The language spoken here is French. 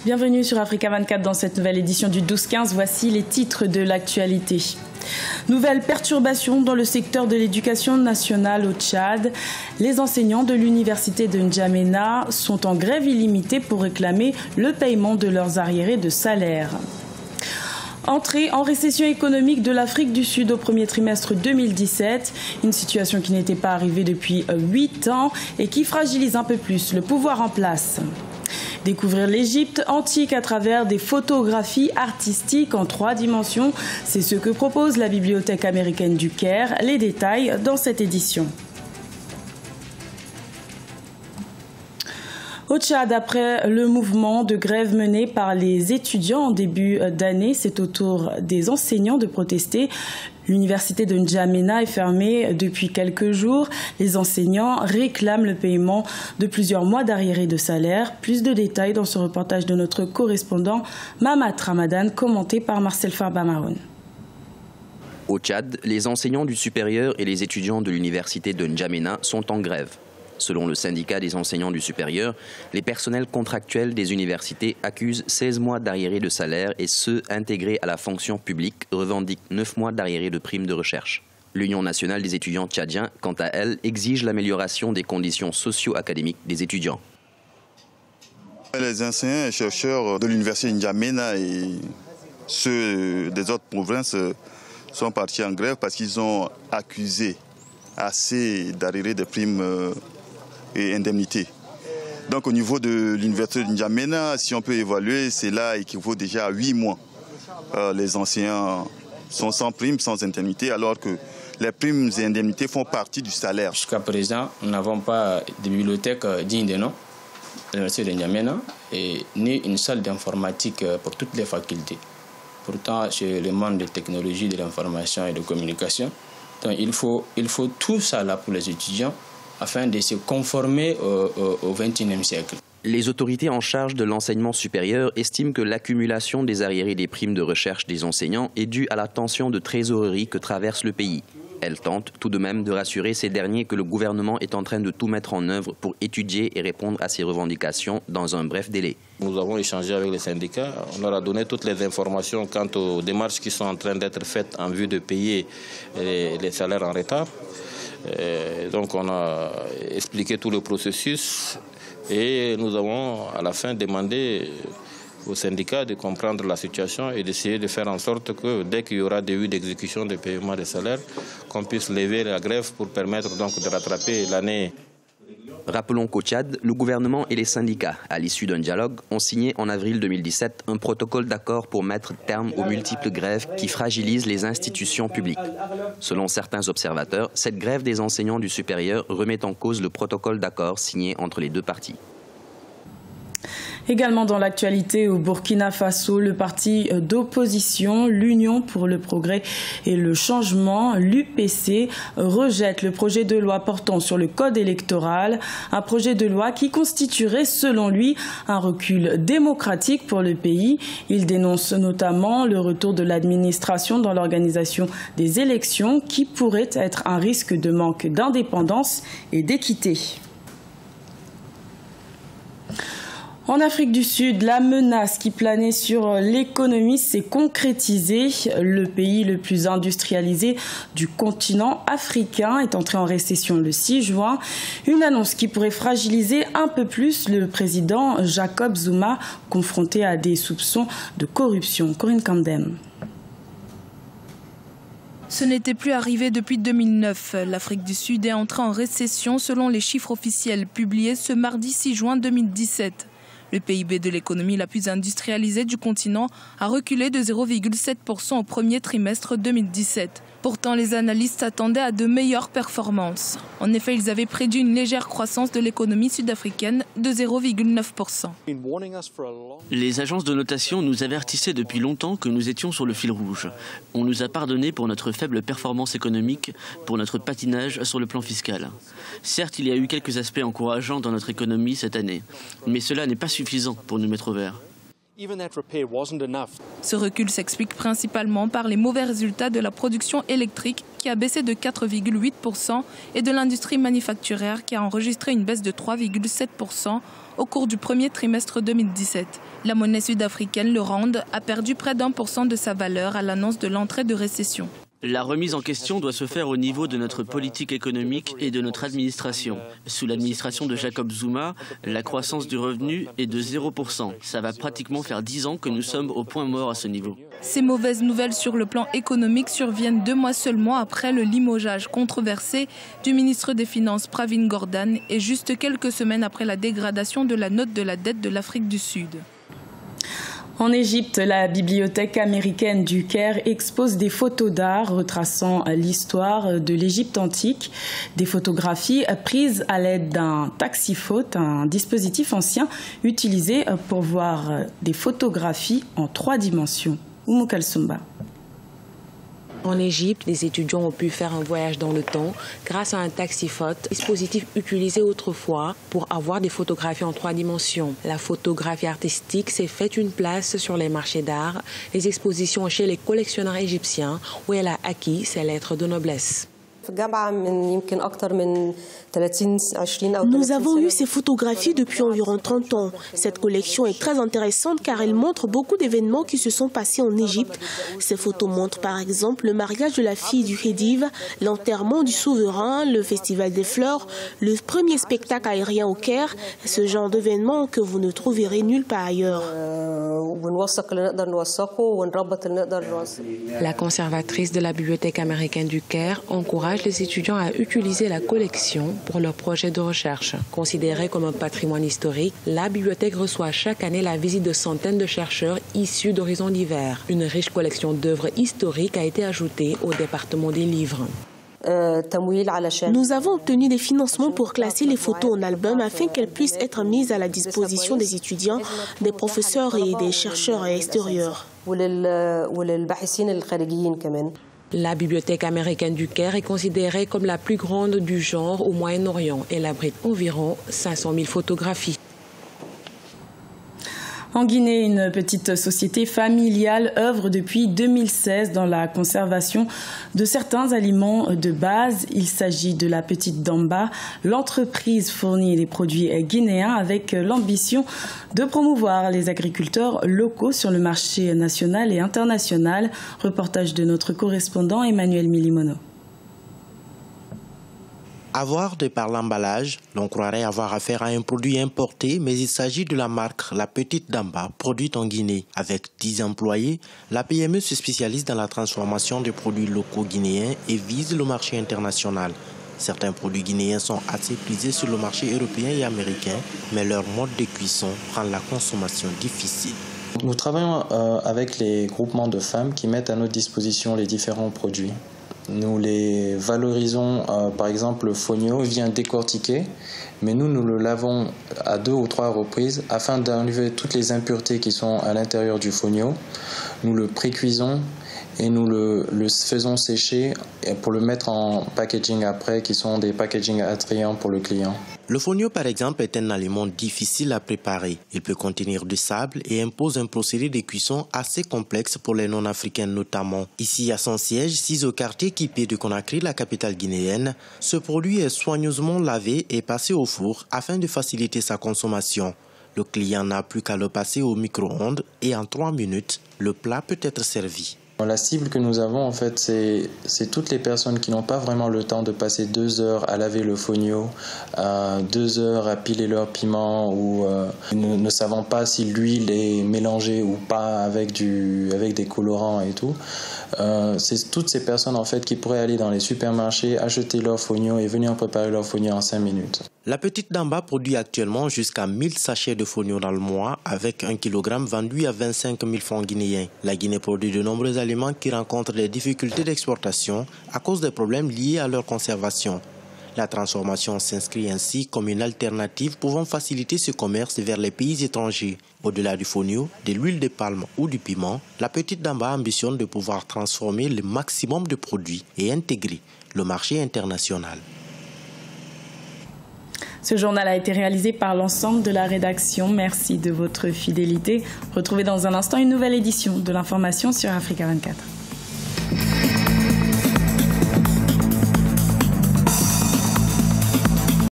Bienvenue sur Africa 24 dans cette nouvelle édition du 12-15. Voici les titres de l'actualité. Nouvelle perturbation dans le secteur de l'éducation nationale au Tchad. Les enseignants de l'université de N'Djamena sont en grève illimitée pour réclamer le paiement de leurs arriérés de salaire. Entrée en récession économique de l'Afrique du Sud au premier trimestre 2017, une situation qui n'était pas arrivée depuis 8 ans et qui fragilise un peu plus le pouvoir en place. Découvrir l'Égypte antique à travers des photographies artistiques en 3 dimensions, c'est ce que propose la Bibliothèque américaine du Caire. Les détails dans cette édition. Au Tchad, après le mouvement de grève mené par les étudiants en début d'année, c'est au tour des enseignants de protester. L'université de N'Djamena est fermée depuis quelques jours. Les enseignants réclament le paiement de plusieurs mois d'arriérés de salaire. Plus de détails dans ce reportage de notre correspondant Mamat Ramadan, commenté par Marcel Farba-Maroun. Au Tchad, les enseignants du supérieur et les étudiants de l'université de N'Djamena sont en grève. Selon le syndicat des enseignants du supérieur, les personnels contractuels des universités accusent 16 mois d'arriérés de salaire et ceux intégrés à la fonction publique revendiquent 9 mois d'arriérés de primes de recherche. L'Union nationale des étudiants tchadiens, quant à elle, exige l'amélioration des conditions socio-académiques des étudiants. Les enseignants et chercheurs de l'université de N'Djamena et ceux des autres provinces sont partis en grève parce qu'ils ont accusé assez d'arriérés de primes et indemnités. Donc au niveau de l'université de N'Djamena, si on peut évaluer, cela équivaut déjà à 8 mois. Les enseignants sont sans primes, sans indemnité, alors que les primes et indemnités font partie du salaire. Jusqu'à présent, nous n'avons pas de bibliothèque digne de nom à l'université de N'Djamena et ni une salle d'informatique pour toutes les facultés. Pourtant, c'est le monde de technologie, de l'information et de communication. Donc, il faut tout ça là pour les étudiants afin de se conformer au XXIe siècle. Les autorités en charge de l'enseignement supérieur estiment que l'accumulation des arriérés des primes de recherche des enseignants est due à la tension de trésorerie que traverse le pays. Elles tentent tout de même de rassurer ces derniers que le gouvernement est en train de tout mettre en œuvre pour étudier et répondre à ces revendications dans un bref délai. Nous avons échangé avec les syndicats, on leur a donné toutes les informations quant aux démarches qui sont en train d'être faites en vue de payer les salaires en retard. Donc on a expliqué tout le processus et nous avons à la fin demandé aux syndicats de comprendre la situation et d'essayer de faire en sorte que dès qu'il y aura début d'exécution de paiement des salaires, qu'on puisse lever la grève pour permettre donc de rattraper l'année. Rappelons qu'au Tchad, le gouvernement et les syndicats, à l'issue d'un dialogue, ont signé en avril 2017 un protocole d'accord pour mettre terme aux multiples grèves qui fragilisent les institutions publiques. Selon certains observateurs, cette grève des enseignants du supérieur remet en cause le protocole d'accord signé entre les deux parties. Également dans l'actualité au Burkina Faso, le parti d'opposition, l'Union pour le progrès et le changement, l'UPC, rejette le projet de loi portant sur le code électoral, un projet de loi qui constituerait selon lui un recul démocratique pour le pays. Il dénonce notamment le retour de l'administration dans l'organisation des élections qui pourrait être un risque de manque d'indépendance et d'équité. En Afrique du Sud, la menace qui planait sur l'économie s'est concrétisée. Le pays le plus industrialisé du continent africain est entré en récession le 6 juin. Une annonce qui pourrait fragiliser un peu plus le président Jacob Zuma, confronté à des soupçons de corruption. Corinne Kandem. Ce n'était plus arrivé depuis 2009. L'Afrique du Sud est entrée en récession selon les chiffres officiels publiés ce mardi 6 juin 2017. Le PIB de l'économie la plus industrialisée du continent a reculé de 0,7% au premier trimestre 2017. Pourtant, les analystes s'attendaient à de meilleures performances. En effet, ils avaient prédit une légère croissance de l'économie sud-africaine de 0,9%. Les agences de notation nous avertissaient depuis longtemps que nous étions sur le fil rouge. On nous a pardonné pour notre faible performance économique, pour notre patinage sur le plan fiscal. Certes, il y a eu quelques aspects encourageants dans notre économie cette année, mais cela n'est pas suffisant pour nous mettre au vert. Ce recul s'explique principalement par les mauvais résultats de la production électrique qui a baissé de 4,8% et de l'industrie manufacturière qui a enregistré une baisse de 3,7% au cours du premier trimestre 2017. La monnaie sud-africaine, le rand, a perdu près d'1% de sa valeur à l'annonce de l'entrée de récession. La remise en question doit se faire au niveau de notre politique économique et de notre administration. Sous l'administration de Jacob Zuma, la croissance du revenu est de 0%. Ça va pratiquement faire 10 ans que nous sommes au point mort à ce niveau. Ces mauvaises nouvelles sur le plan économique surviennent 2 mois seulement après le limogeage controversé du ministre des Finances Pravin Gordhan et juste quelques semaines après la dégradation de la note de la dette de l'Afrique du Sud. En Égypte, la bibliothèque américaine du Caire expose des photos d'art retraçant l'histoire de l'Égypte antique, des photographies prises à l'aide d'un taxiphote, un dispositif ancien utilisé pour voir des photographies en 3 dimensions. Oumou Kalsoumba. En Égypte, les étudiants ont pu faire un voyage dans le temps grâce à un taxiphote, dispositif utilisé autrefois pour avoir des photographies en 3 dimensions. La photographie artistique s'est faite une place sur les marchés d'art, les expositions chez les collectionneurs égyptiens, où elle a acquis ses lettres de noblesse. Nous avons eu ces photographies depuis environ 30 ans. Cette collection est très intéressante car elle montre beaucoup d'événements qui se sont passés en Égypte. Ces photos montrent par exemple le mariage de la fille du Khedive, l'enterrement du souverain, le festival des fleurs, le premier spectacle aérien au Caire, ce genre d'événements que vous ne trouverez nulle part ailleurs. La conservatrice de la bibliothèque américaine du Caire encourage les étudiants à utiliser la collection pour leurs projets de recherche. Considérée comme un patrimoine historique, la bibliothèque reçoit chaque année la visite de centaines de chercheurs issus d'horizons divers. Une riche collection d'œuvres historiques a été ajoutée au département des livres. Nous avons obtenu des financements pour classer les photos en albums afin qu'elles puissent être mises à la disposition des étudiants, des professeurs et des chercheurs extérieurs. La bibliothèque américaine du Caire est considérée comme la plus grande du genre au Moyen-Orient. Elle abrite environ 500 000 photographies. En Guinée, une petite société familiale œuvre depuis 2016 dans la conservation de certains aliments de base. Il s'agit de la Petite Damba. L'entreprise fournit des produits guinéens avec l'ambition de promouvoir les agriculteurs locaux sur le marché national et international. Reportage de notre correspondant Emmanuel Milimono. À voir de par l'emballage, l'on croirait avoir affaire à un produit importé, mais il s'agit de la marque La Petite Damba, produite en Guinée. Avec 10 employés, la PME se spécialise dans la transformation de produits locaux guinéens et vise le marché international. Certains produits guinéens sont assez prisés sur le marché européen et américain, mais leur mode de cuisson rend la consommation difficile. Nous travaillons avec les groupements de femmes qui mettent à notre disposition les différents produits. Nous les valorisons, par exemple le fonio vient décortiquer, mais nous le lavons à 2 ou 3 reprises afin d'enlever toutes les impuretés qui sont à l'intérieur du fonio. Nous le pré-cuisons et nous le faisons sécher pour le mettre en packaging après, qui sont des packaging attrayants pour le client. Le fonio, par exemple, est un aliment difficile à préparer. Il peut contenir du sable et impose un procédé de cuisson assez complexe pour les non-africains notamment. Ici, à son siège, 6 au quartier Kipé de Conakry, la capitale guinéenne, ce produit est soigneusement lavé et passé au four afin de faciliter sa consommation. Le client n'a plus qu'à le passer au micro-ondes et en 3 minutes, le plat peut être servi. La cible que nous avons, en fait, c'est toutes les personnes qui n'ont pas vraiment le temps de passer 2 heures à laver le fonio, 2 heures à piler leur piment ou ne savant pas si l'huile est mélangée ou pas avec des colorants et tout. C'est toutes ces personnes, en fait, qui pourraient aller dans les supermarchés, acheter leur fonio et venir préparer leur fonio en 5 minutes. La Petite Damba produit actuellement jusqu'à 1000 sachets de fonio dans le mois avec 1 kg vendu à 25 000 francs guinéens. La Guinée produit de nombreux aliments qui rencontrent des difficultés d'exportation à cause des problèmes liés à leur conservation. La transformation s'inscrit ainsi comme une alternative pouvant faciliter ce commerce vers les pays étrangers. Au-delà du fonio, de l'huile de palme ou du piment, la Petite Damba ambitionne de pouvoir transformer le maximum de produits et intégrer le marché international. Ce journal a été réalisé par l'ensemble de la rédaction. Merci de votre fidélité. Retrouvez dans un instant une nouvelle édition de l'information sur Africa 24.